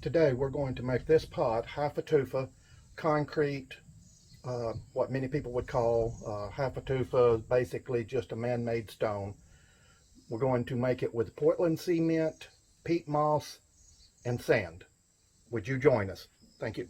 Today we're going to make this pot Hypertufa concrete, what many people would call Hypertufa, basically just a man-made stone. We're going to make it with Portland cement, peat moss, and sand. Would you join us? Thank you.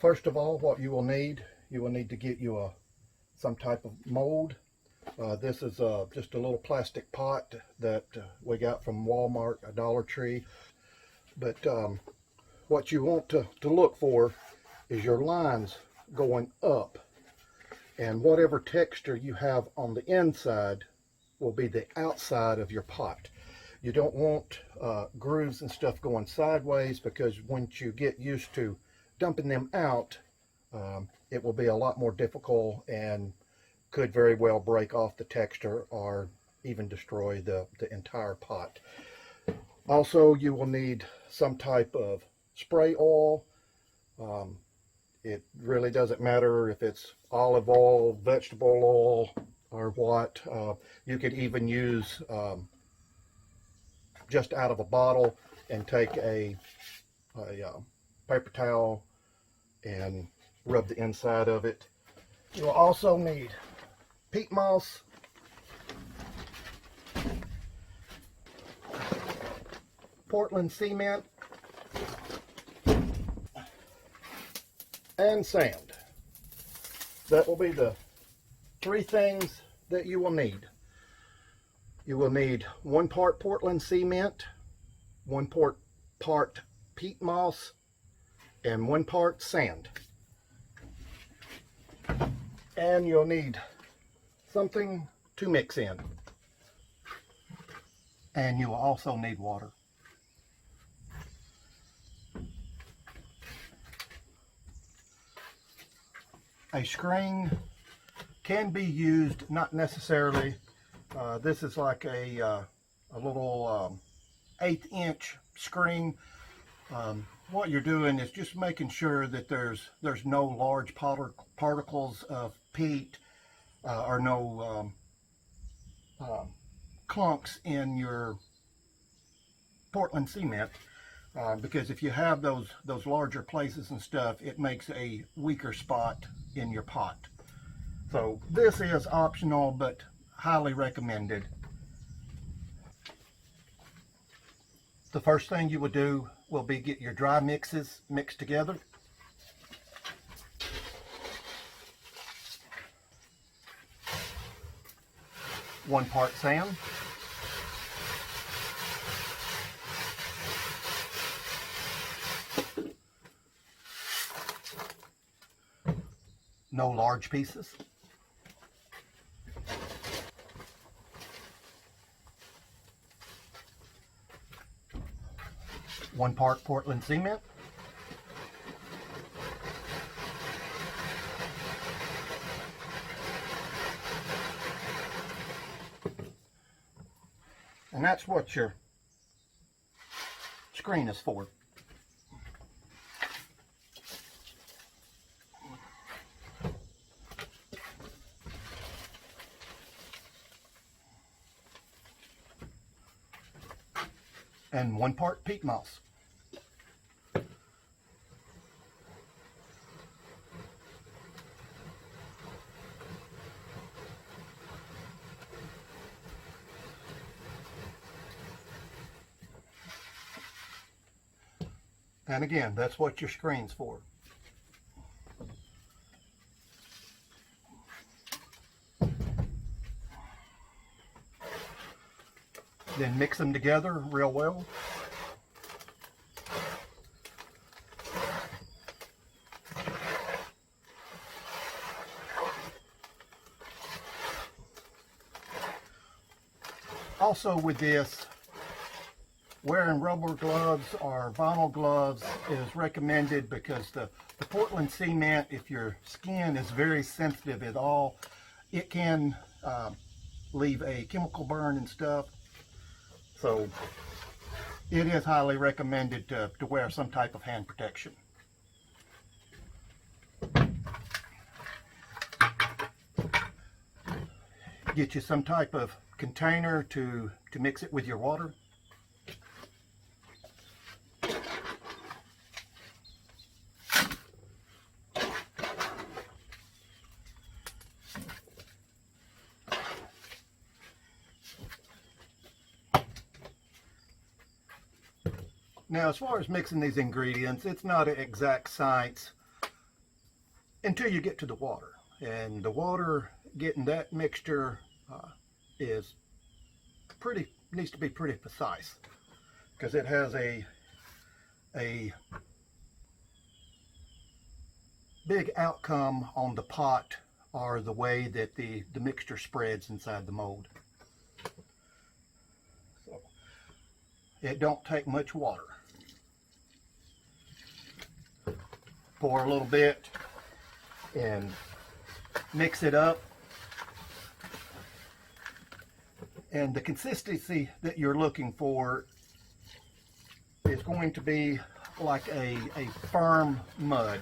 First of all, what you will need to get you some type of mold. This is just a little plastic pot that we got from Walmart, a Dollar Tree. But what you want to look for is your lines going up, and whatever texture you have on the inside will be the outside of your pot. You don't want grooves and stuff going sideways, because once you get used to dumping them out, it will be a lot more difficult and could very well break off the texture or even destroy the entire pot. Also, you will need some type of spray oil. It really doesn't matter if it's olive oil, vegetable oil, or what. You could even use just out of a bottle and take a paper towel and rub the inside of it. You'll also need peat moss, Portland cement, and sand. That will be the three things that you will need. You will need 1 part Portland cement, 1 part peat moss, and 1 part sand. And you'll need something to mix in. And you will also need water. A screen can be used, not necessarily. This is like a little 1/8 inch screen. What you're doing is just making sure that there's no large particles of peat or no clumps in your Portland cement, because if you have those larger places and stuff, it makes a weaker spot in your pot. So this is optional, but highly recommended. The first thing you would do will be get your dry mixes mixed together. One part sand, no large pieces. One part Portland cement. And that's what your screen is for. And 1 part peat moss. And again, that's what your screen's for. Then mix them together real well. Also with this, wearing rubber gloves or vinyl gloves is recommended, because the Portland cement, if your skin is very sensitive at all, it can leave a chemical burn and stuff. So it is highly recommended to wear some type of hand protection. Get you some type of container to mix it with your water. Now, as far as mixing these ingredients, it's not an exact science until you get to the water. And the water, getting that mixture needs to be pretty precise, because it has a big outcome on the pot or the way that the mixture spreads inside the mold. So it don't take much water. Pour a little bit and mix it up. And the consistency that you're looking for is going to be like a firm mud.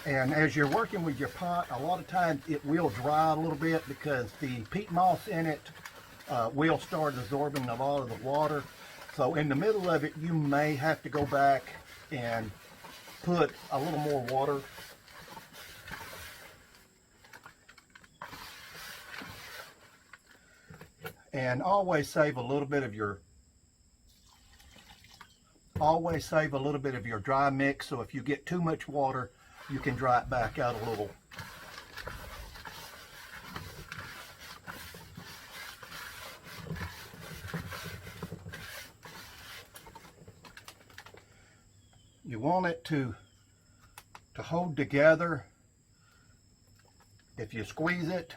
And as you're working with your pot, a lot of times it will dry a little bit because the peat moss in it will start absorbing a lot of the water. So in the middle of it, you may have to go back and put a little more water. And always save a little bit of your dry mix, so if you get too much water, you can dry it back out a little. You want it to hold together. If you squeeze it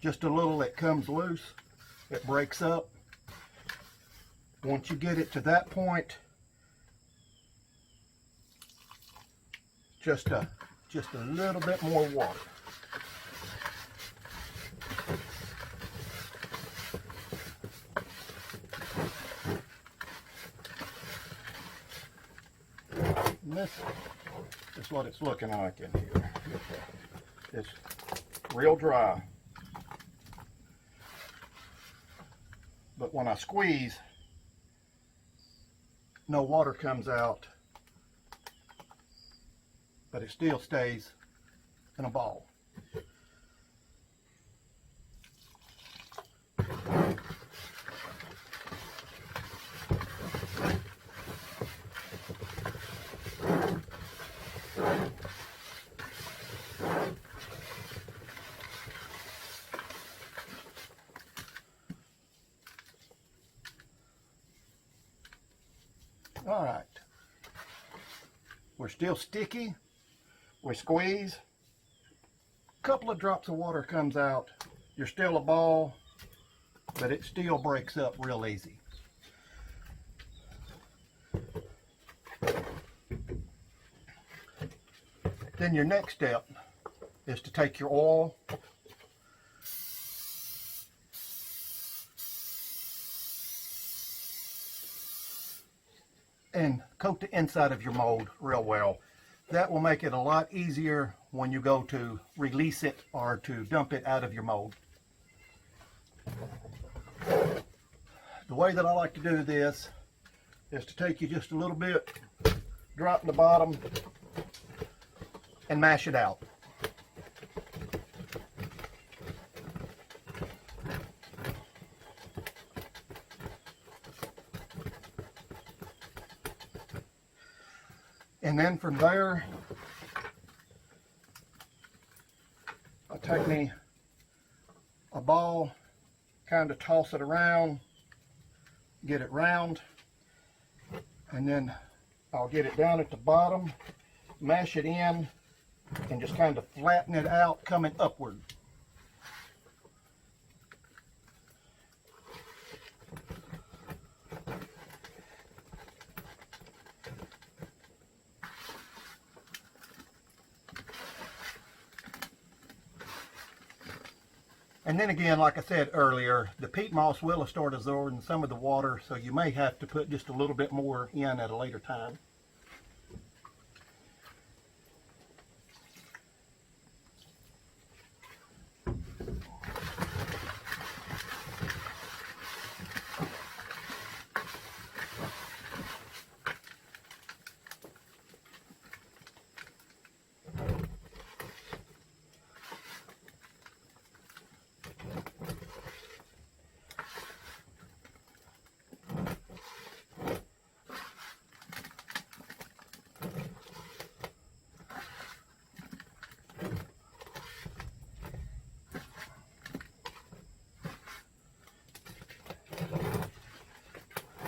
just a little, it comes loose, it breaks up. Once you get it to that point, just a little bit more water. And this is what it's looking like in here. It's real dry. But when I squeeze, no water comes out, but it still stays in a ball. All right, we're still sticky. We squeeze, a couple of drops of water comes out, you're still a ball, but it still breaks up real easy. Then your next step is to take your oil and coat the inside of your mold real well. That will make it a lot easier when you go to release it or to dump it out of your mold. The way that I like to do this is to take you just a little bit, drop in the bottom, and mash it out. And then from there, I'll take me a ball, kind of toss it around, get it round, and then I'll get it down at the bottom, mash it in, and just kind of flatten it out coming upward. And then again, like I said earlier, the peat moss will start absorbing some of the water, so you may have to put just a little bit more in at a later time.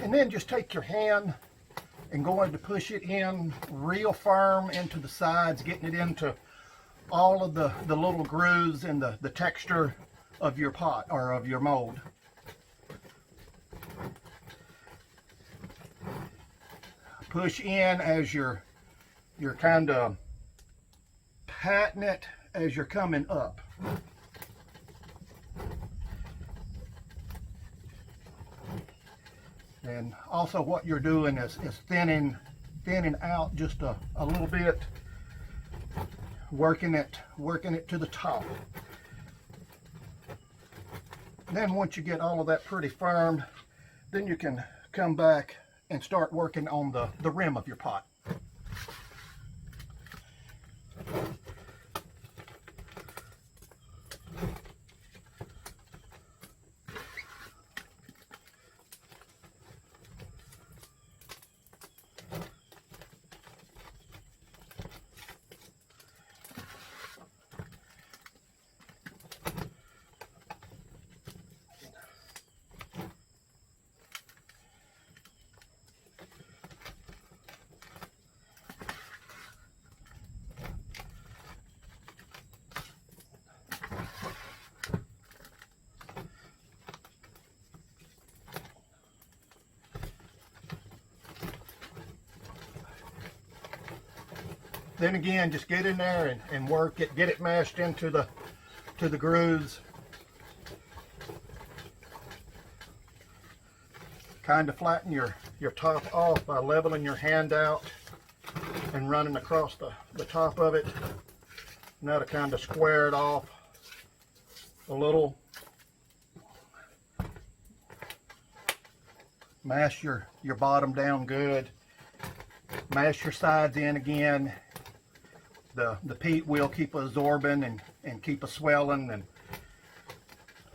And then just take your hand and going to push it in real firm into the sides, getting it into all of the little grooves and the texture of your pot or of your mold. Push in as you're kind of patting it as you're coming up. And also what you're doing is thinning out just a little bit, working it to the top. Then once you get all of that pretty firm, then you can come back and start working on the rim of your pot. Then again, just get in there and work it, get it mashed into the grooves. Kind of flatten your top off by leveling your hand out and running across the top of it. Now to kind of square it off a little. Mash your bottom down good. Mash your sides in again. The peat will keep absorbing and keep swelling and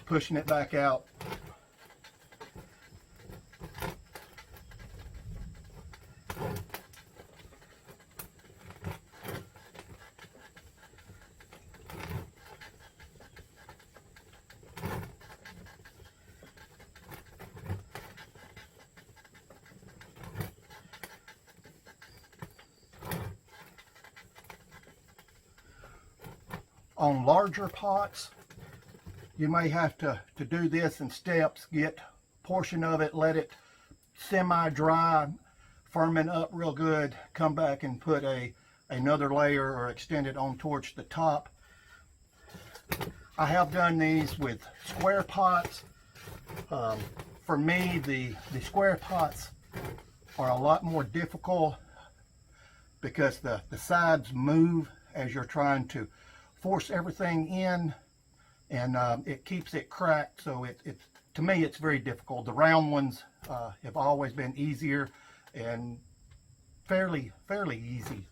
pushing it back out. On larger pots, you may have to do this in steps. Get a portion of it, let it semi-dry, firming up real good, come back and put another layer or extend it on towards the top. I have done these with square pots. For me, the square pots are a lot more difficult because the sides move as you're trying to force everything in, and it keeps it cracked, so to me it's very difficult. The round ones have always been easier and fairly easy.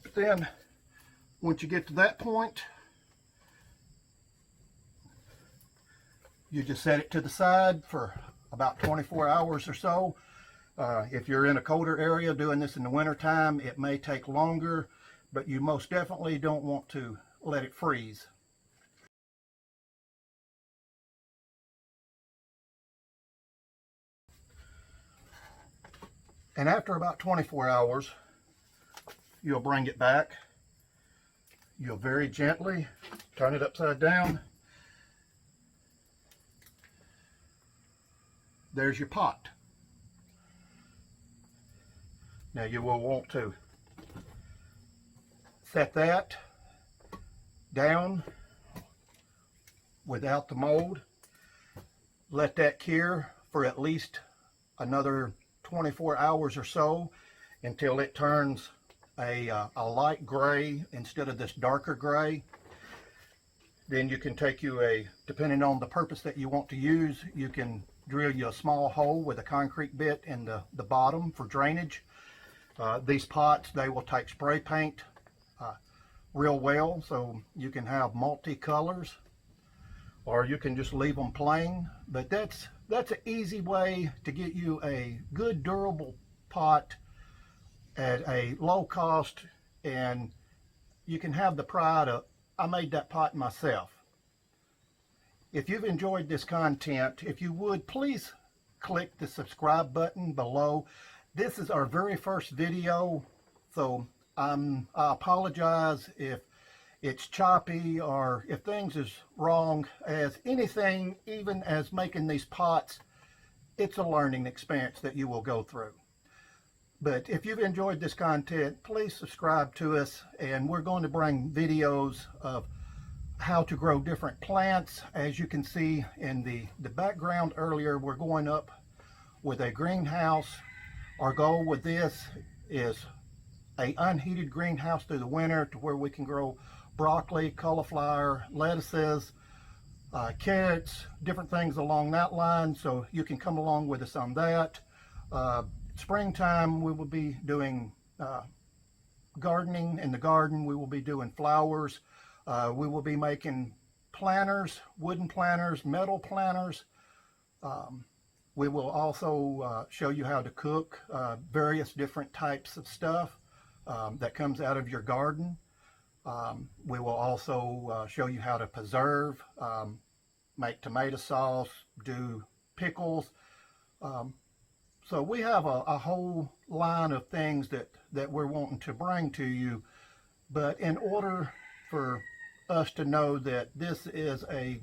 But then once you get to that point, you just set it to the side for about 24 hours or so. If you're in a colder area doing this in the winter time, it may take longer, but you most definitely don't want to let it freeze. And after about 24 hours, you'll bring it back. You'll very gently turn it upside down. There's your pot. Now you will want to set that down without the mold. Let that cure for at least another 24 hours or so until it turns a light gray instead of this darker gray. Then you can take depending on the purpose that you want to use, you can drill you a small hole with a concrete bit in the bottom for drainage. These pots, they will take spray paint real well, so you can have multi-colors, or you can just leave them plain. But that's an easy way to get you a good durable pot at a low cost, and you can have the pride of, I made that pot myself. If you've enjoyed this content, if you would, please click the subscribe button below. This is our very first video, so I apologize if it's choppy or if things is wrong. As anything, even as making these pots, it's a learning experience that you will go through. But if you've enjoyed this content, please subscribe to us, and we're going to bring videos of how to grow different plants. As you can see in the background earlier, we're going up with a greenhouse. Our goal with this is a unheated greenhouse through the winter to where we can grow broccoli, cauliflower, lettuces, carrots, different things along that line. So you can come along with us on that. Springtime, we will be doing gardening in the garden. We will be doing flowers. We will be making planters, wooden planters, metal planters. We will also show you how to cook various different types of stuff that comes out of your garden. We will also show you how to preserve, make tomato sauce, do pickles. So we have a whole line of things that we're wanting to bring to you. But in order for us to know that this is a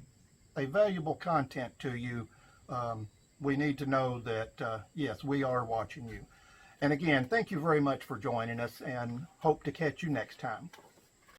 valuable content to you, we need to know that, yes, we are watching you. And again, thank you very much for joining us, and hope to catch you next time.